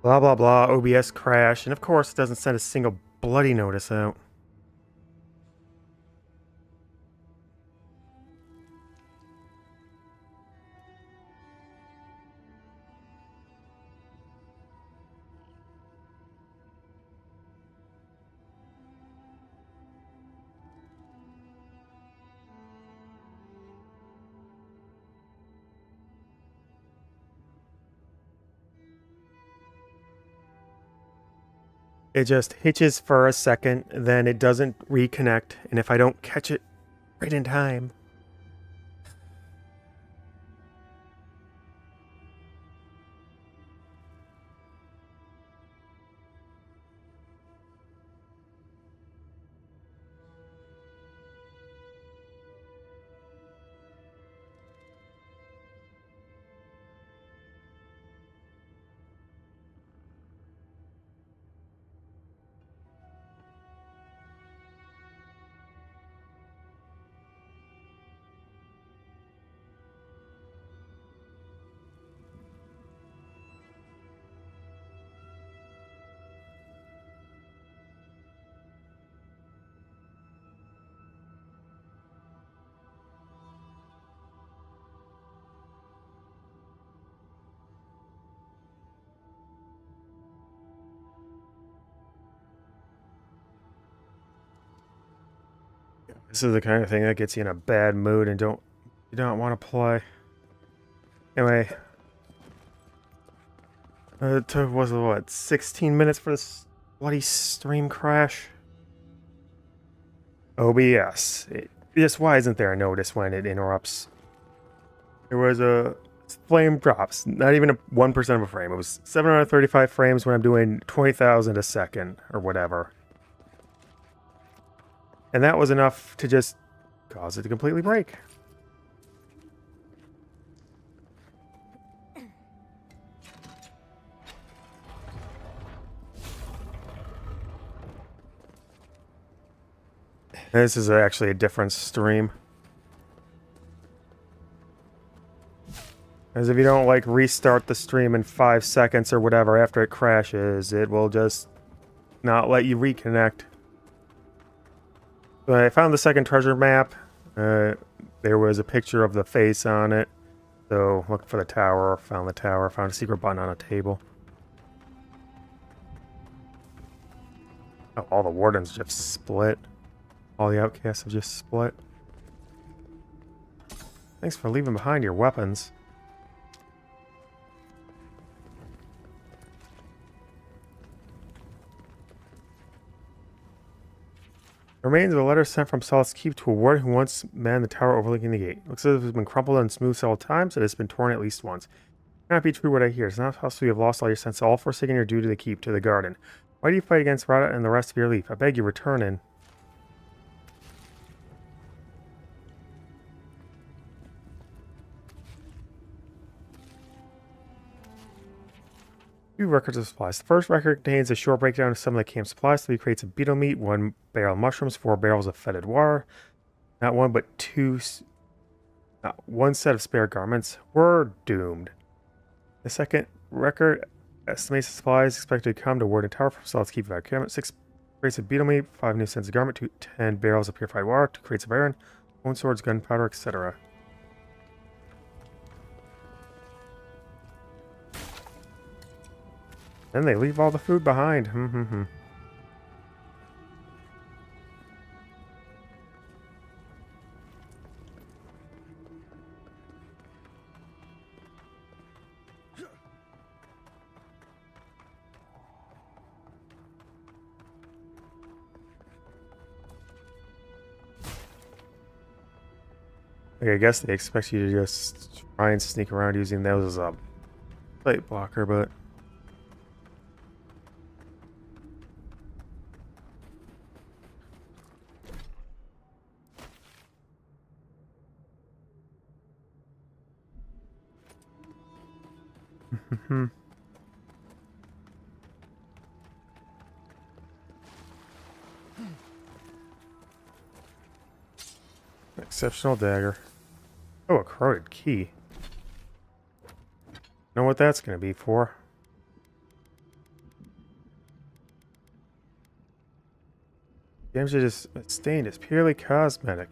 Blah, blah, blah, OBS crash, and of course it doesn't send a single bloody notice out. It just hitches for a second, then it doesn't reconnect, and if I don't catch it right in time... This is the kind of thing that gets you in a bad mood and you don't want to play. Anyway, it took, was it what, 16 minutes for this bloody stream crash? OBS. Just why isn't there a notice when it interrupts? There was a frame drops, not even 1% of a frame. It was 735 frames when I'm doing 20,000 a second or whatever. And that was enough to just cause it to completely break. This is actually a different stream. As if you don't like restart the stream in 5 seconds or whatever after it crashes, it will just not let you reconnect. So I found the second treasure map. There was a picture of the face on it. So looked for the tower, found the tower, found a secret button on a table. Oh, all the wardens just split. All the outcasts have just split. Thanks for leaving behind your weapons. Remains of a letter sent from Solace Keep to a warden who once manned the tower overlooking the gate. Looks as if it's been crumpled and smoothed several times, and it's been torn at least once. It cannot be true what I hear. It's not possible you have lost all your sense, all forsaking your duty to the keep, to the garden. Why do you fight against Rada and the rest of your leaf? I beg you, return in. Two records of supplies. The first record contains a short breakdown of some of the camp supplies. 3 crates of beetle meat, 1 barrel of mushrooms, 4 barrels of fetid water. Not one, but not one set of spare garments. We're doomed. The second record estimates the supplies expected to come to Warden Tower from Solace Keep Evacuation. 6 crates of beetle meat, 5 new sets of garment, 10 barrels of purified water, 2 crates of iron, bone swords, gunpowder, etc. Then they leave all the food behind. I guess they expect you to just try and sneak around using those as a plate blocker, but... Exceptional dagger. Oh, a corroded key. Know what that's going to be for. Damage is sustained is purely cosmetic.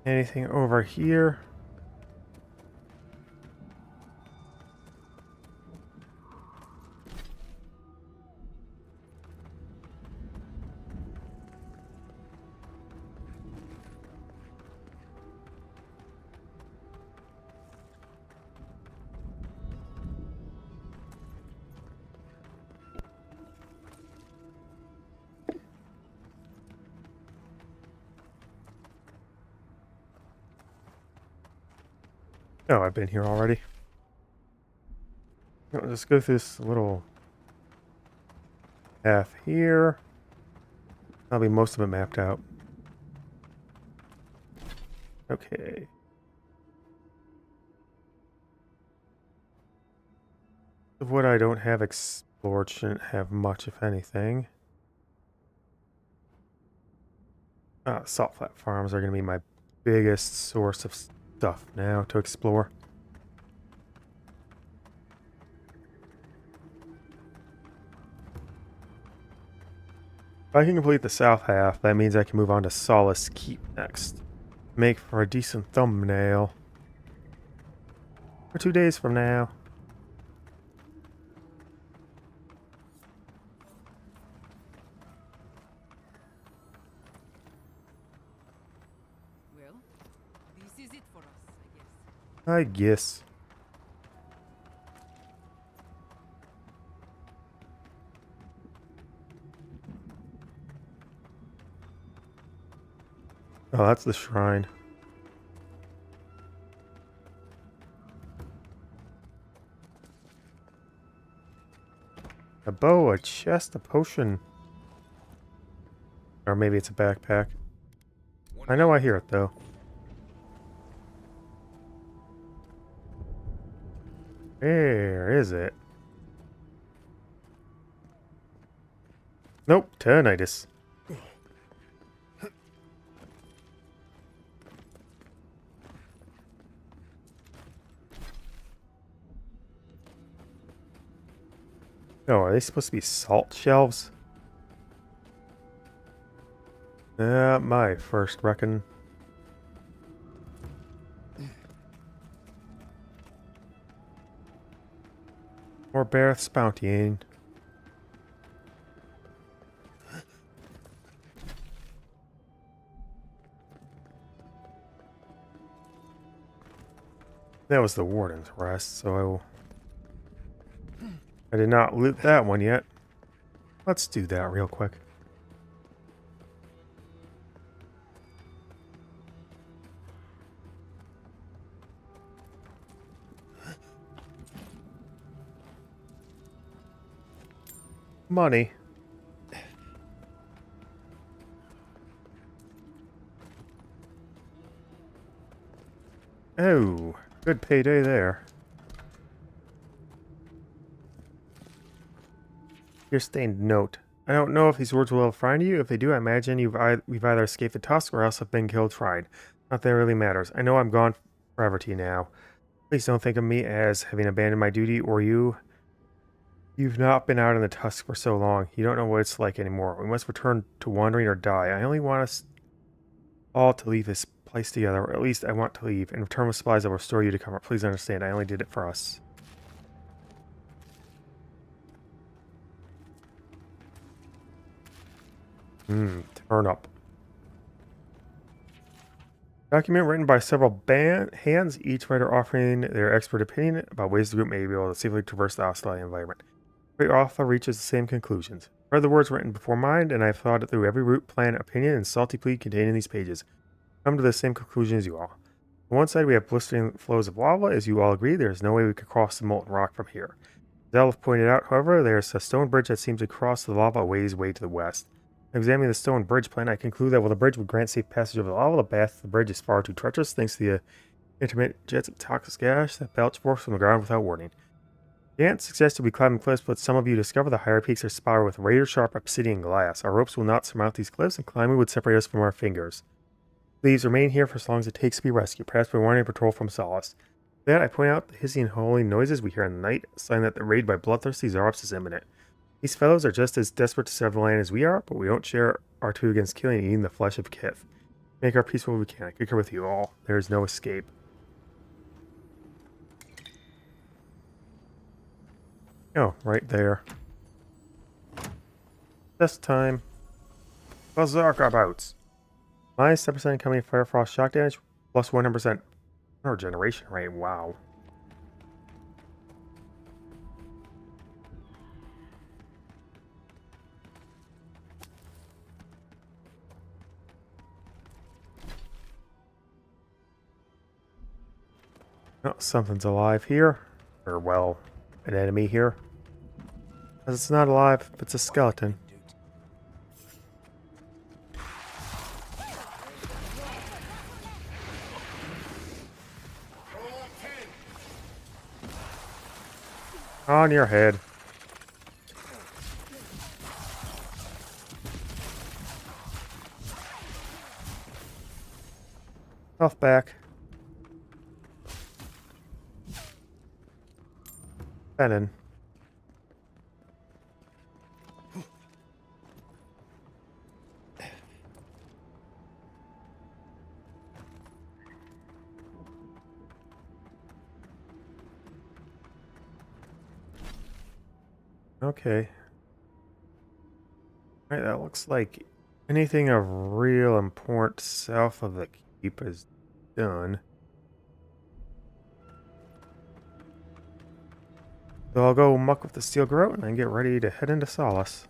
Anything over here? No, I've been here already. No, let's go through this little path here. That'll be most of it mapped out. Okay. Of what I don't have explored shouldn't have much, if anything. Salt flat farms are going to be my biggest source of stuff now to explore. If I can complete the south half, that means I can move on to Solace Keep next. Make for a decent thumbnail. For 2 days from now. Well, this is it for us, I guess. I guess. Oh, that's the shrine. A bow, a chest, a potion. Or maybe it's a backpack. I know I hear it, though. Where is it? Nope, tinnitus. Oh, are they supposed to be salt shelves? My first reckon. Or Bareth's bounty. That was the warden's rest, so I did not loot that one yet. Let's do that real quick. Money. Oh, good payday there. Your stained note. I don't know if these words will find you. If they do, I imagine we've either escaped the Tusks or else have been killed tried. Not that it really matters. I know I'm gone forever to you now. Please don't think of me as having abandoned my duty or you. You've not been out in the Tusks for so long. You don't know what it's like anymore. We must return to wandering or die. I only want us all to leave this place together, or at least I want to leave. In return with supplies, I will restore you to comfort. Please understand, I only did it for us. Turn up. Document written by several hands, each writer offering their expert opinion about ways the group may be able to safely traverse the hostile environment. Every author reaches the same conclusions. I've read the words written before mine, and I've thought it through every route, plan, opinion, and salty plea contained in these pages. I've come to the same conclusion as you all. On one side, we have blistering flows of lava. As you all agree, there is no way we could cross the molten rock from here. As Elf pointed out, however, there is a stone bridge that seems to cross the lava a ways way to the west. Examining the stone bridge plan, I conclude that while the bridge would grant safe passage over the lava, the path to the bridge is far too treacherous thanks to the intermittent jets of toxic gas that belch forth from the ground without warning. Can't suggest we climb cliffs, but some of you discover the higher peaks are spotted with razor-sharp obsidian glass. Our ropes will not surmount these cliffs, and climbing would separate us from our fingers. Please remain here for as long as it takes to be rescued, perhaps by warning a patrol from Solace. With that, I point out the hissing and howling noises we hear in the night, a sign that the raid by bloodthirsty Zarops is imminent. These fellows are just as desperate to serve the land as we are, but we don't share our two against killing and eating the flesh of Kith. Make our peace what we can. I concur with you all. There is no escape. Oh, right there. Test time. Berserker bouts. Minus 10% incoming fire frost shock damage, plus 100% regeneration rate. Wow. Oh, something's alive here. Or, well, an enemy here. Because it's not alive, it's a skeleton. On your head. Health back. Benin. Okay. Alright, that looks like anything of real importance south of the keep is done. So I'll go muck with the steel garrote and then get ready to head into Solace.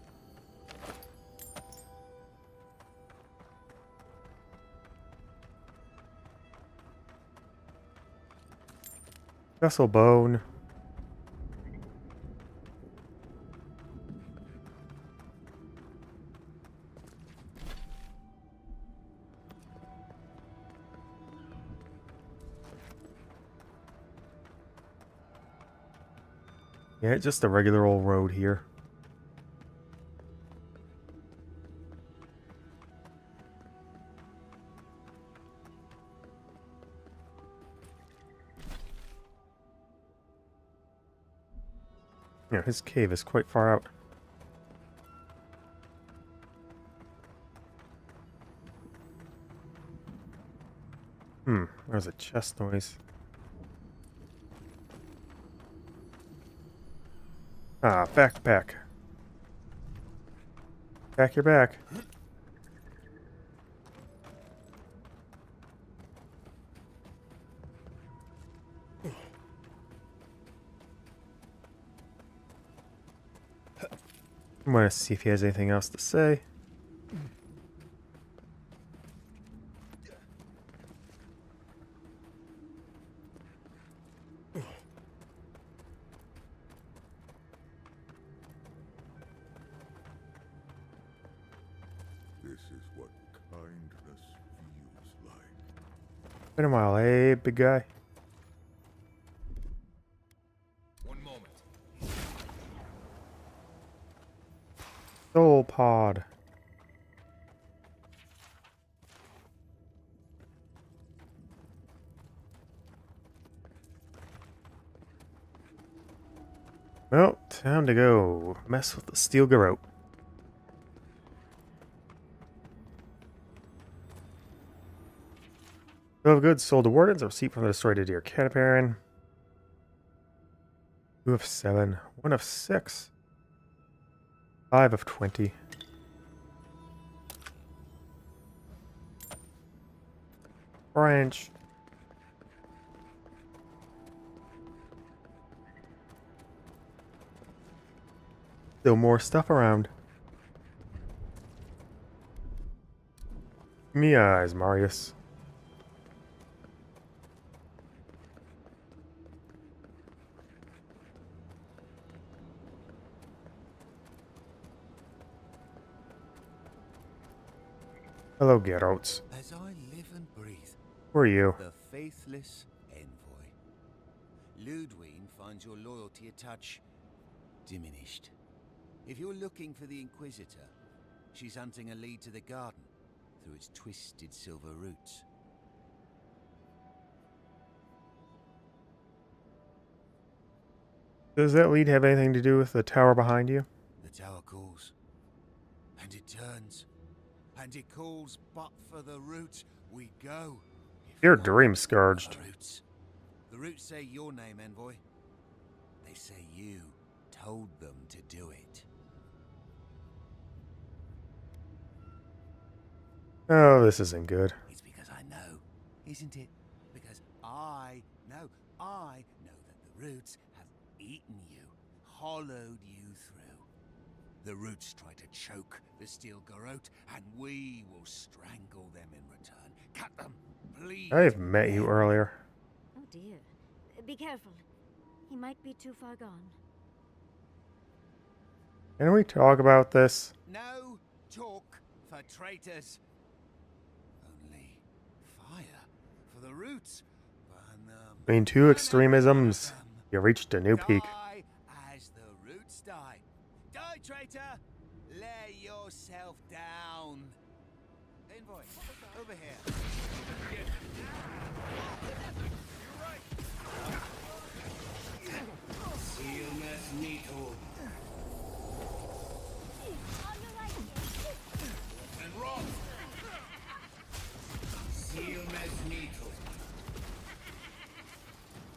Vessel bone. Yeah, just a regular old road here. Yeah, his cave is quite far out. There's a chest noise. Ah, backpack. Pack your back. I'm gonna see if he has anything else to say. This is what kindness feels like. Been a while, hey, big guy. One moment. Soul pod. Well, time to go mess with the steel garrote. Bill of goods sold to wardens. A receipt from the destroyed deer cataparan. 2 of 7. 1 of 6. 5 of 20. Branch. Still more stuff around. Give me eyes, Marius. Hello, Garrotes. As I live and breathe, Who are you? the faithless envoy. Ludwig finds your loyalty a touch diminished. If you're looking for the Inquisitor, she's hunting a lead to the garden through its twisted silver roots. Does that lead have anything to do with the tower behind you? The tower calls, and it turns, and it calls, but for the roots we go. If You're not dream scourged. the roots. The roots say your name, envoy. They say you told them to do it. Oh, this isn't good. It's because I know, isn't it? Because I know that the roots have eaten you, hollowed you through. The roots try to choke the steel Garrote, and we will strangle them in return. Cut them, please. I've met you earlier. Oh dear. Be careful. He might be too far gone. Can we talk about this? No talk for traitors. Only fire for the roots. Burn them. Between two Burn extremisms, them. you reached a new peak. Die as the roots die. Die, traitor! Lay yourself down. Envoy, over here.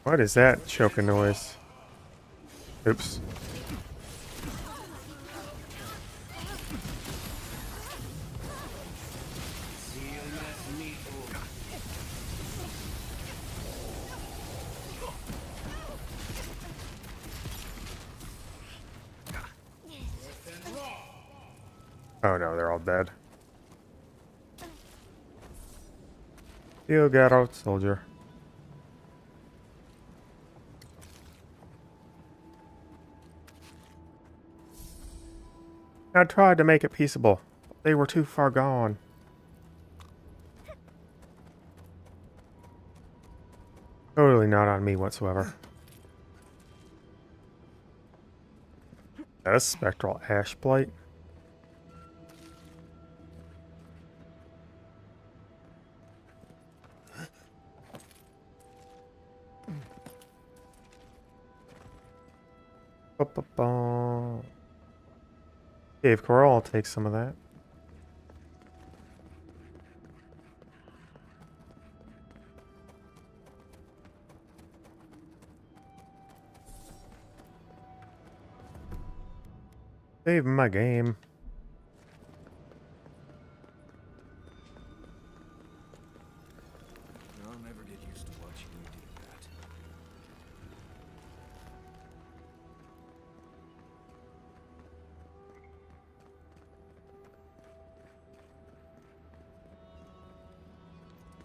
What is that choking noise? Oops. Oh no, they're all dead. You got out, soldier. I tried to make it peaceable. They were too far gone. Totally not on me whatsoever. A spectral ash blight. Ba-ba-ba. Cave coral, I'll take some of that. Save my game. I'll never get used to watching you do that.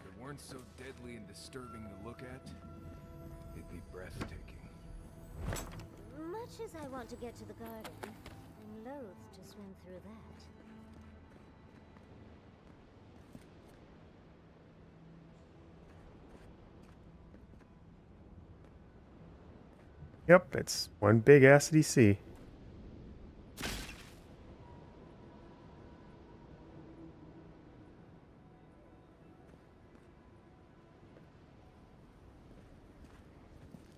If it weren't so deadly and disturbing to look at, it'd be breathtaking. Much as I want to get to the garden, I'm loath to swim through that. Yep, it's one big acidy sea.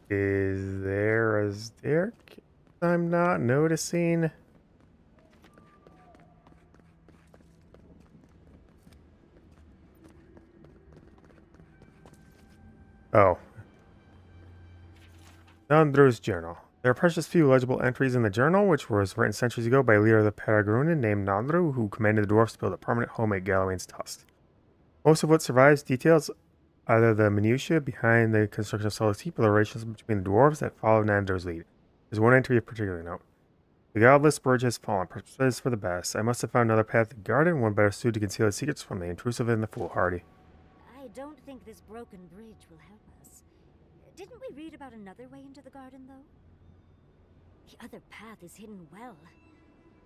Is there a staircase I'm not noticing? Oh. Nandru's journal. There are precious few legible entries in the journal, which was written centuries ago by a leader of the Paragroonan named Nandru, who commanded the dwarfs to build a permanent home at Galiwan's Tusks. Most of what survives details either the minutiae behind the construction of Solus Heap or the relations between the dwarves that followed Nandru's lead. There's one entry of particular note. The godless bridge has fallen, perhaps for the best. I must have found another path to the garden, one better suited to conceal the secrets from the intrusive and the foolhardy. I don't think this broken bridge will help us. Didn't we read about another way into the garden, though? The other path is hidden well.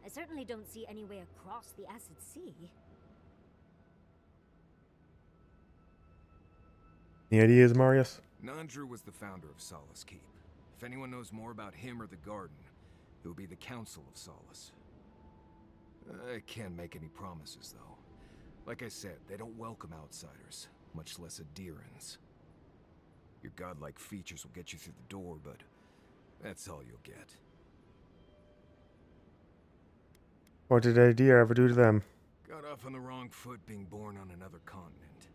I certainly don't see any way across the acid sea. Any ideas, Marius? Nandru was the founder of Solace Keep. If anyone knows more about him or the garden, it would be the Council of Solace. I can't make any promises, though. Like I said, they don't welcome outsiders, much less Adherans. Your godlike features will get you through the door, but that's all you'll get. What did Idea ever do to them? Got off on the wrong foot being born on another continent.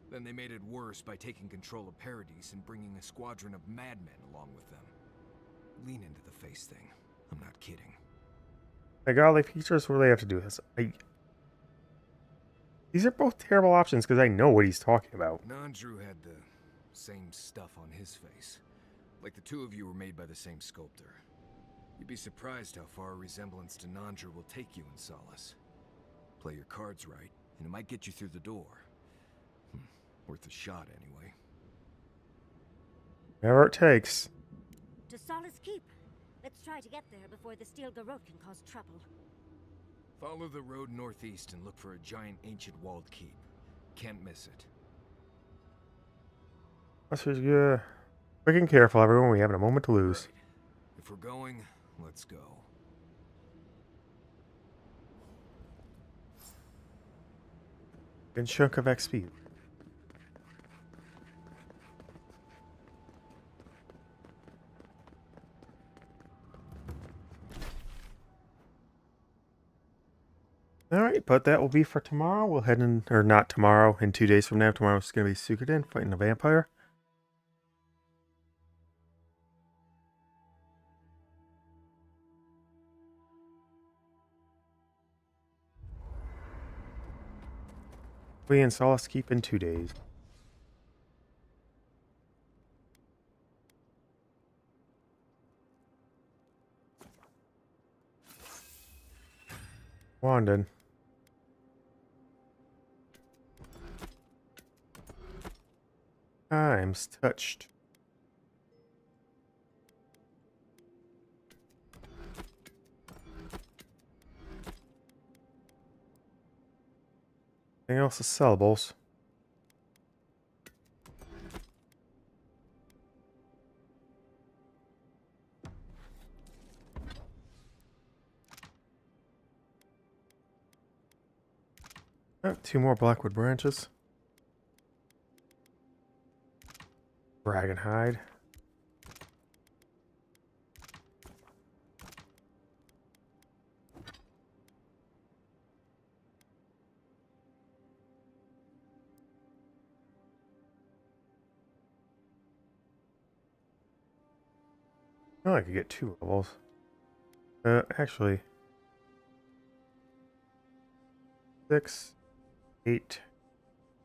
Then they made it worse by taking control of Paradise and bringing a squadron of madmen along with them. Lean into the face thing. I'm not kidding. My godly features, what do they have to do with this? These are both terrible options because I know what he's talking about. Nandru had the same stuff on his face. Like the two of you were made by the same sculptor. You'd be surprised how far a resemblance to Nandru will take you in Solace. Play your cards right, and it might get you through the door. Worth a shot, anyway. Whatever it takes. To Solace Keep. Let's try to get there before the steel Garrote can cause trouble. Follow the road northeast and look for a giant ancient walled keep. Can't miss it. Let's just get quick and careful, everyone. We haven't a moment to lose. Right. If we're going, let's go. Good chunk of XP. Alright, but that will be for tomorrow. We'll head in, or not tomorrow, in 2 days from now. Tomorrow's going to be Suikoden fighting a vampire. We in Solace Keep in 2 days. Wandin. I'm touched. Anything else is sellables? Oh, 2 more blackwood branches. Dragon hide. Oh, I could get 2 levels. Actually, 6, 8,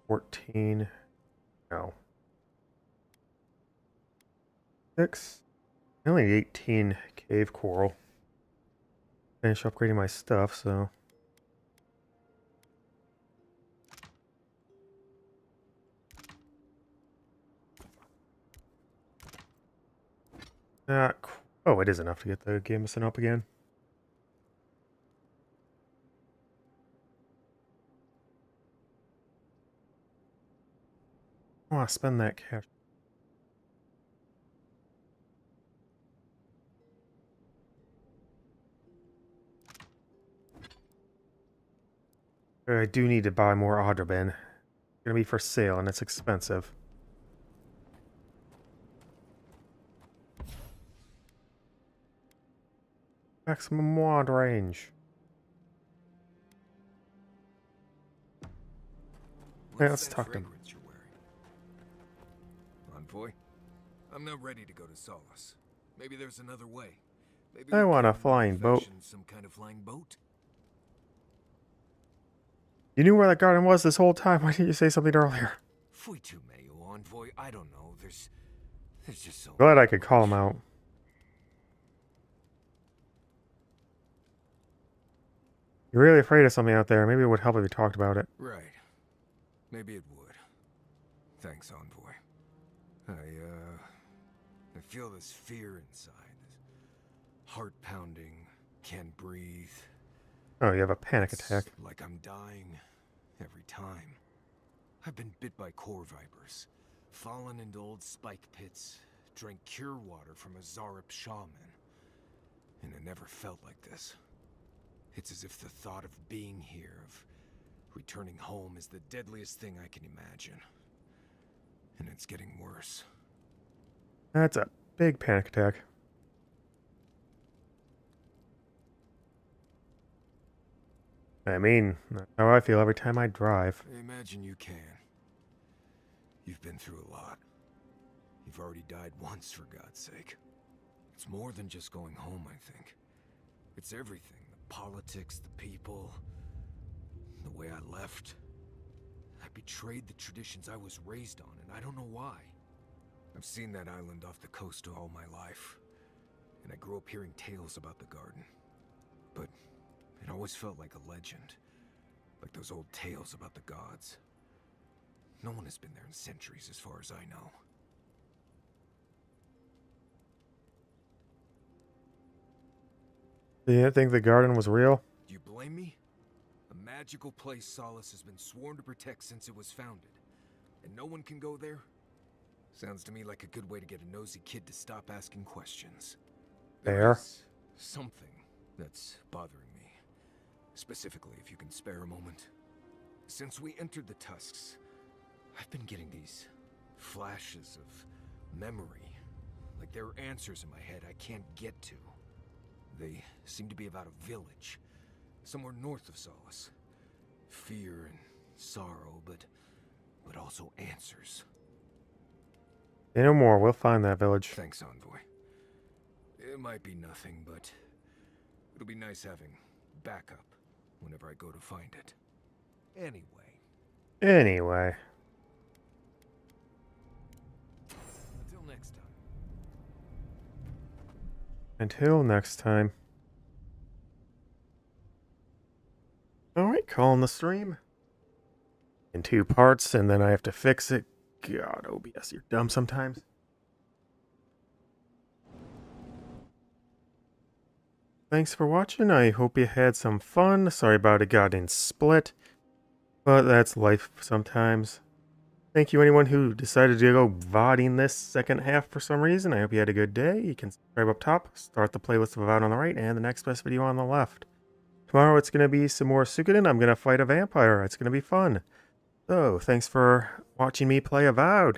14. No. 6. I only need 18 cave coral. Finish upgrading my stuff, so. Oh, it is enough to get the gamison up again. I want to spend that cash. I do need to buy more Adrabin. It's going to be for sale, and it's expensive. Maximum wand range. Hey, let's talk to him. You're wearing? Envoy? I'm not ready to go to Solace. Maybe there's another way. Maybe I we want a can flying boat. fashion some kind of flying boat. You knew where that garden was this whole time. Why didn't you say something earlier? Fui tu meio, Envoy. I don't know. There's just so Glad I could call him out. You're really afraid of something out there. Maybe it would help if you talked about it. Right. Maybe it would. Thanks, Envoy. I feel this fear inside. This heart pounding, can't breathe. Oh, you have a panic It's attack. like I'm dying every time. I've been bit by core vipers. fallen into old spike pits, drank cure water from a Zarep shaman. And it never felt like this. It's as if the thought of being here, of returning home, is the deadliest thing I can imagine. And it's getting worse. That's a big panic attack. I mean, that's how I feel every time I drive. I imagine you can. You've been through a lot. You've already died once, for God's sake. It's more than just going home, I think. It's everything. The politics, the people, the way I left. I betrayed the traditions I was raised on, and I don't know why. I've seen that island off the coast all my life, and I grew up hearing tales about the garden. But it always felt like a legend, like those old tales about the gods. No one has been there in centuries, as far as I know. Do you think the garden was real? Do you blame me? A magical place Solace has been sworn to protect since it was founded, and no one can go there? Sounds to me like a good way to get a nosy kid to stop asking questions. Fair. There is something that's bothering me. Specifically, if you can spare a moment. Since we entered the Tusks, I've been getting these flashes of memory. Like there are answers in my head I can't get to. They seem to be about a village, somewhere north of Solace. Fear and sorrow, but also answers. Say no more. We'll find that village. Thanks, Envoy. It might be nothing, but it'll be nice having backup whenever I go to find it. Anyway. Until next time. Until next time. Alright, calling the stream. In 2 parts, and then I have to fix it. God, OBS, you're dumb sometimes. Thanks for watching. I hope you had some fun. Sorry about it got in split. But that's life sometimes. Thank you anyone who decided to go VODing this second half for some reason. I hope you had a good day. You can subscribe up top, start the playlist of Avowed on the right, and the next best video on the left. Tomorrow it's going to be some more Suikoden. I'm going to fight a vampire. It's going to be fun. So, thanks for watching me play Avowed.